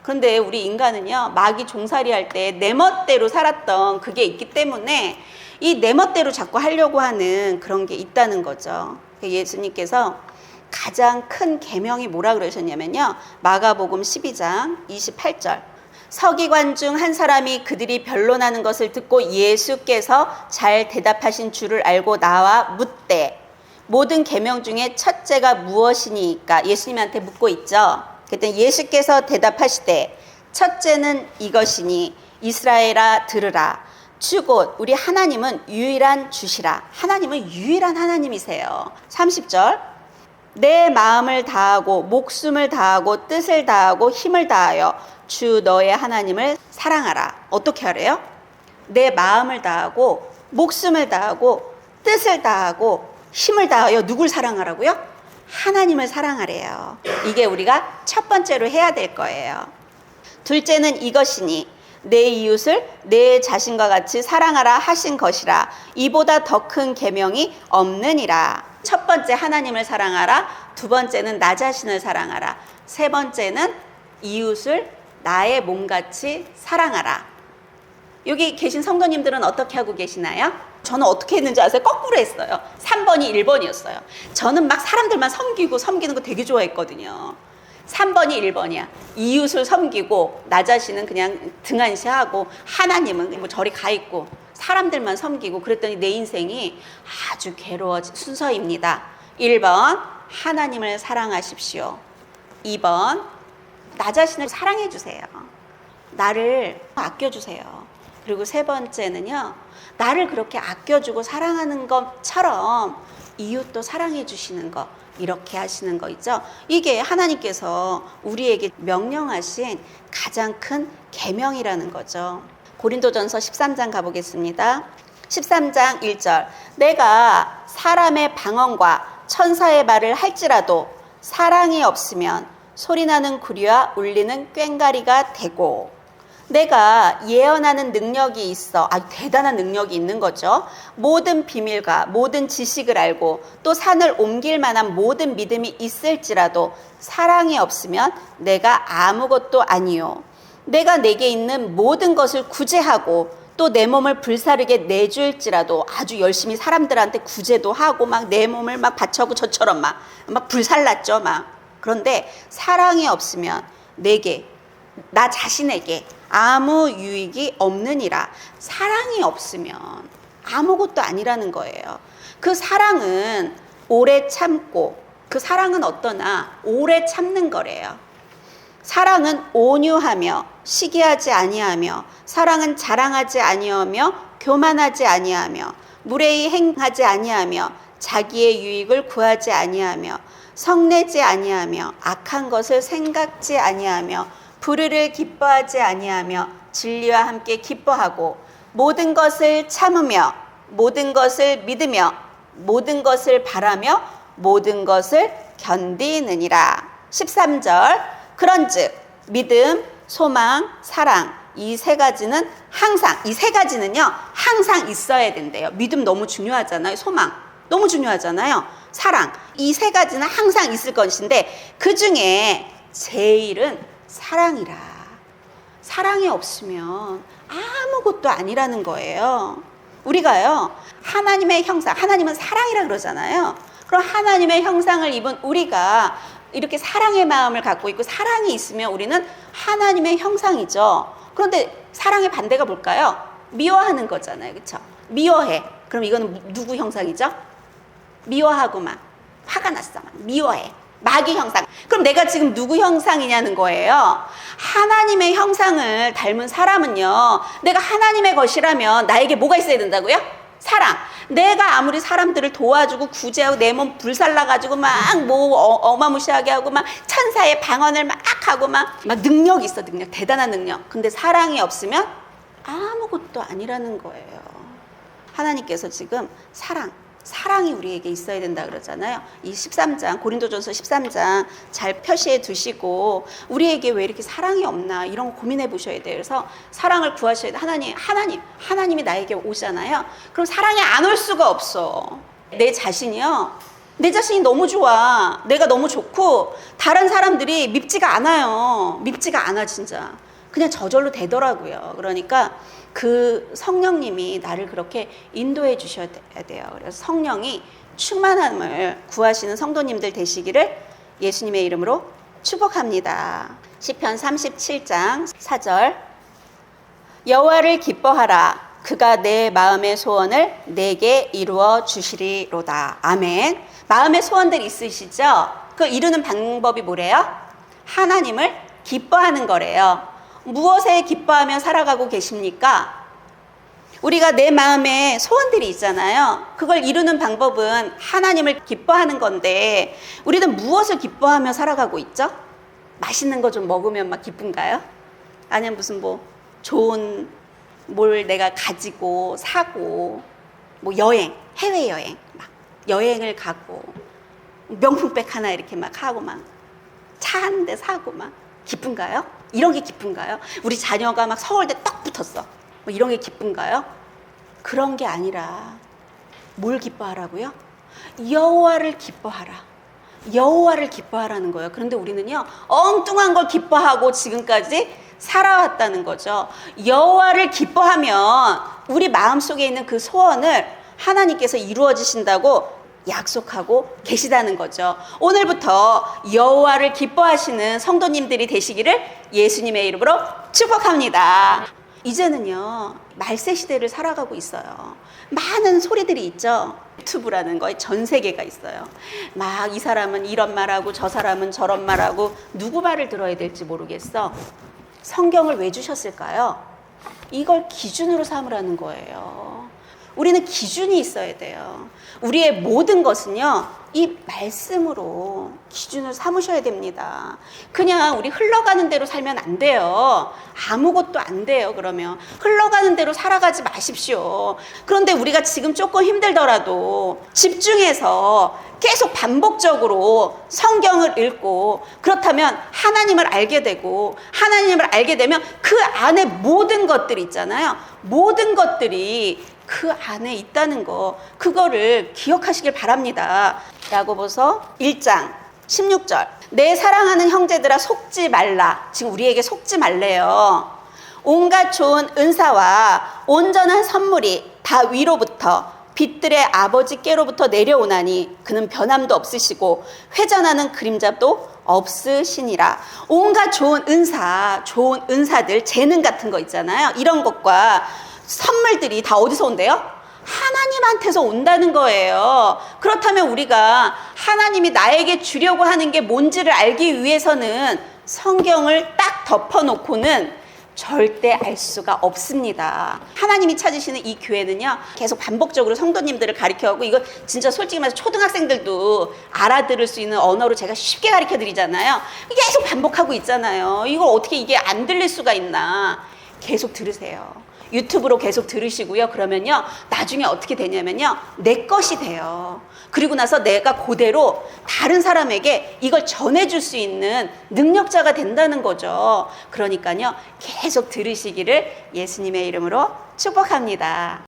그런데 우리 인간은요, 마귀 종살이 할 때 내 멋대로 살았던 그게 있기 때문에 이 내 멋대로 자꾸 하려고 하는 그런 게 있다는 거죠. 예수님께서 가장 큰 계명이 뭐라 그러셨냐면요, 마가복음 12장 28절. 서기관 중 한 사람이 그들이 변론하는 것을 듣고 예수께서 잘 대답하신 줄을 알고 나와 묻되, 모든 계명 중에 첫째가 무엇이니까? 예수님한테 묻고 있죠. 그랬더니 예수께서 대답하시되, 첫째는 이것이니 이스라엘아 들으라. 주 곧 우리 하나님은 유일한 주시라. 하나님은 유일한 하나님이세요. 30절. 내 마음을 다하고 목숨을 다하고 뜻을 다하고 힘을 다하여 주 너의 하나님을 사랑하라. 어떻게 하래요? 내 마음을 다하고 목숨을 다하고 뜻을 다하고 힘을 다하여 누굴 사랑하라고요? 하나님을 사랑하래요. 이게 우리가 첫 번째로 해야 될 거예요. 둘째는 이것이니 내 이웃을 내 자신과 같이 사랑하라 하신 것이라. 이보다 더 큰 계명이 없느니라. 첫 번째 하나님을 사랑하라. 두 번째는 나 자신을 사랑하라. 세 번째는 이웃을 나의 몸같이 사랑하라. 여기 계신 성도님들은 어떻게 하고 계시나요? 저는 어떻게 했는지 아세요? 거꾸로 했어요. 3번이 1번이었어요. 저는 막 사람들만 섬기는 거 되게 좋아했거든요. 3번이 1번이야. 이웃을 섬기고 나 자신은 그냥 등한시하고 하나님은 뭐 저리 가 있고 사람들만 섬기고 그랬더니 내 인생이 아주 괴로워진 순서입니다. 1번 하나님을 사랑하십시오. 2번 나 자신을 사랑해 주세요. 나를 아껴주세요. 그리고 세 번째는요, 나를 그렇게 아껴주고 사랑하는 것처럼 이웃도 사랑해 주시는 것, 이렇게 하시는 거 있죠. 이게 하나님께서 우리에게 명령하신 가장 큰 계명이라는 거죠. 고린도전서 13장 가보겠습니다. 13장 1절. 내가 사람의 방언과 천사의 말을 할지라도 사랑이 없으면 소리나는 구리와 울리는 꽹과리가 되고, 내가 예언하는 능력이 있어. 아주 대단한 능력이 있는 거죠. 모든 비밀과 모든 지식을 알고 또 산을 옮길 만한 모든 믿음이 있을지라도 사랑이 없으면 내가 아무것도 아니요. 내가 내게 있는 모든 것을 구제하고 또 내 몸을 불사르게 내줄지라도 아주 열심히 사람들한테 구제도 하고 막 내 몸을 막 바쳐고 저처럼 막 불살랐죠. 막. 그런데 사랑이 없으면 내게, 나 자신에게 아무 유익이 없느니라. 사랑이 없으면 아무것도 아니라는 거예요. 그 사랑은 오래 참고, 그 사랑은 어떠나 오래 참는 거래요. 사랑은 온유하며 시기하지 아니하며, 사랑은 자랑하지 아니하며 교만하지 아니하며 무례히 행하지 아니하며 자기의 유익을 구하지 아니하며 성내지 아니하며 악한 것을 생각지 아니하며 불의를 기뻐하지 아니하며 진리와 함께 기뻐하고 모든 것을 참으며 모든 것을 믿으며 모든 것을 바라며 모든 것을 견디느니라. 13절. 그런즉 믿음, 소망, 사랑, 이 세 가지는 항상, 이 세 가지는요, 항상 있어야 된대요. 믿음 너무 중요하잖아요. 소망 너무 중요하잖아요. 사랑. 이 세 가지는 항상 있을 것인데 그 중에 제일은 사랑이라. 사랑이 없으면 아무것도 아니라는 거예요. 우리가요, 하나님의 형상, 하나님은 사랑이라 그러잖아요. 그럼 하나님의 형상을 입은 우리가 이렇게 사랑의 마음을 갖고 있고 사랑이 있으면 우리는 하나님의 형상이죠. 그런데 사랑의 반대가 뭘까요? 미워하는 거잖아요. 그렇죠? 미워해. 그럼 이거는 누구 형상이죠? 미워하고 막 화가 났어. 막 미워해. 마귀 형상. 그럼 내가 지금 누구 형상이냐는 거예요. 하나님의 형상을 닮은 사람은요, 내가 하나님의 것이라면 나에게 뭐가 있어야 된다고요? 사랑. 내가 아무리 사람들을 도와주고 구제하고 내 몸 불살라가지고 막 뭐 어마무시하게 하고 막 천사의 방언을 막 하고 막 능력이 있어. 능력. 대단한 능력. 근데 사랑이 없으면 아무것도 아니라는 거예요. 하나님께서 지금 사랑이 우리에게 있어야 된다 그러잖아요. 이 13장, 고린도전서 13장 잘 표시해 두시고 우리에게 왜 이렇게 사랑이 없나 이런 거 고민해 보셔야 돼요. 그래서 사랑을 구하셔야 돼요. 하나님이 나에게 오잖아요. 그럼 사랑이 안 올 수가 없어. 내 자신이 너무 좋아. 내가 너무 좋고 다른 사람들이 밉지가 않아요. 밉지가 않아 진짜. 그냥 저절로 되더라고요. 그러니까 그 성령님이 나를 그렇게 인도해 주셔야 돼요. 그래서 성령이 충만함을 구하시는 성도님들 되시기를 예수님의 이름으로 축복합니다. 시편 37장 4절 여호와를 기뻐하라. 그가 내 마음의 소원을 내게 이루어 주시리로다. 아멘. 마음의 소원들 있으시죠? 그 이루는 방법이 뭐래요? 하나님을 기뻐하는 거래요. 무엇에 기뻐하며 살아가고 계십니까? 우리가 내 마음에 소원들이 있잖아요. 그걸 이루는 방법은 하나님을 기뻐하는 건데 우리는 무엇을 기뻐하며 살아가고 있죠? 맛있는 거 좀 먹으면 막 기쁜가요? 아니면 무슨 뭐 좋은 뭘 내가 가지고 사고 뭐 여행, 해외여행 막 여행을 가고 명품백 하나 이렇게 막 하고 막 차 한 대 사고 막 기쁜가요? 이런 게 기쁜가요? 우리 자녀가 막 서울대 딱 붙었어. 뭐 이런 게 기쁜가요? 그런 게 아니라 뭘 기뻐하라고요? 여호와를 기뻐하라. 여호와를 기뻐하라는 거예요. 그런데 우리는요, 엉뚱한 걸 기뻐하고 지금까지 살아왔다는 거죠. 여호와를 기뻐하면 우리 마음속에 있는 그 소원을 하나님께서 이루어지신다고 약속하고 계시다는 거죠. 오늘부터 여호와를 기뻐하시는 성도님들이 되시기를 예수님의 이름으로 축복합니다. 이제는요, 말세 시대를 살아가고 있어요. 많은 소리들이 있죠. 유튜브라는 거에 전 세계가 있어요. 막 이 사람은 이런 말하고 저 사람은 저런 말하고 누구 말을 들어야 될지 모르겠어. 성경을 왜 주셨을까요? 이걸 기준으로 삼으라는 거예요. 우리는 기준이 있어야 돼요. 우리의 모든 것은요, 이 말씀으로 기준을 삼으셔야 됩니다. 그냥 우리 흘러가는 대로 살면 안 돼요. 아무것도 안 돼요. 그러면 흘러가는 대로 살아가지 마십시오. 그런데 우리가 지금 조금 힘들더라도 집중해서 계속 반복적으로 성경을 읽고 그렇다면 하나님을 알게 되고 하나님을 알게 되면 그 안에 모든 것들이 있잖아요. 모든 것들이 그 안에 있다는 거, 그거를 기억하시길 바랍니다. 야고보서 1장 16절 내 사랑하는 형제들아 속지 말라. 지금 우리에게 속지 말래요. 온갖 좋은 은사와 온전한 선물이 다 위로부터 빛들의 아버지께로부터 내려오나니 그는 변함도 없으시고 회전하는 그림자도 없으시니라. 온갖 좋은 은사들, 재능 같은 거 있잖아요. 이런 것과 선물들이 다 어디서 온대요? 하나님한테서 온다는 거예요. 그렇다면 우리가 하나님이 나에게 주려고 하는 게 뭔지를 알기 위해서는 성경을 딱 덮어놓고는 절대 알 수가 없습니다. 하나님이 찾으시는 이 교회는요, 계속 반복적으로 성도님들을 가르쳐오고, 이거 진짜 솔직히 말해서 초등학생들도 알아들을 수 있는 언어로 제가 쉽게 가르쳐 드리잖아요. 계속 반복하고 있잖아요. 이걸 어떻게 이게 안 들릴 수가 있나. 계속 들으세요. 유튜브로 계속 들으시고요. 그러면요, 나중에 어떻게 되냐면요, 내 것이 돼요. 그리고 나서 내가 그대로 다른 사람에게 이걸 전해줄 수 있는 능력자가 된다는 거죠. 그러니까요, 계속 들으시기를 예수님의 이름으로 축복합니다.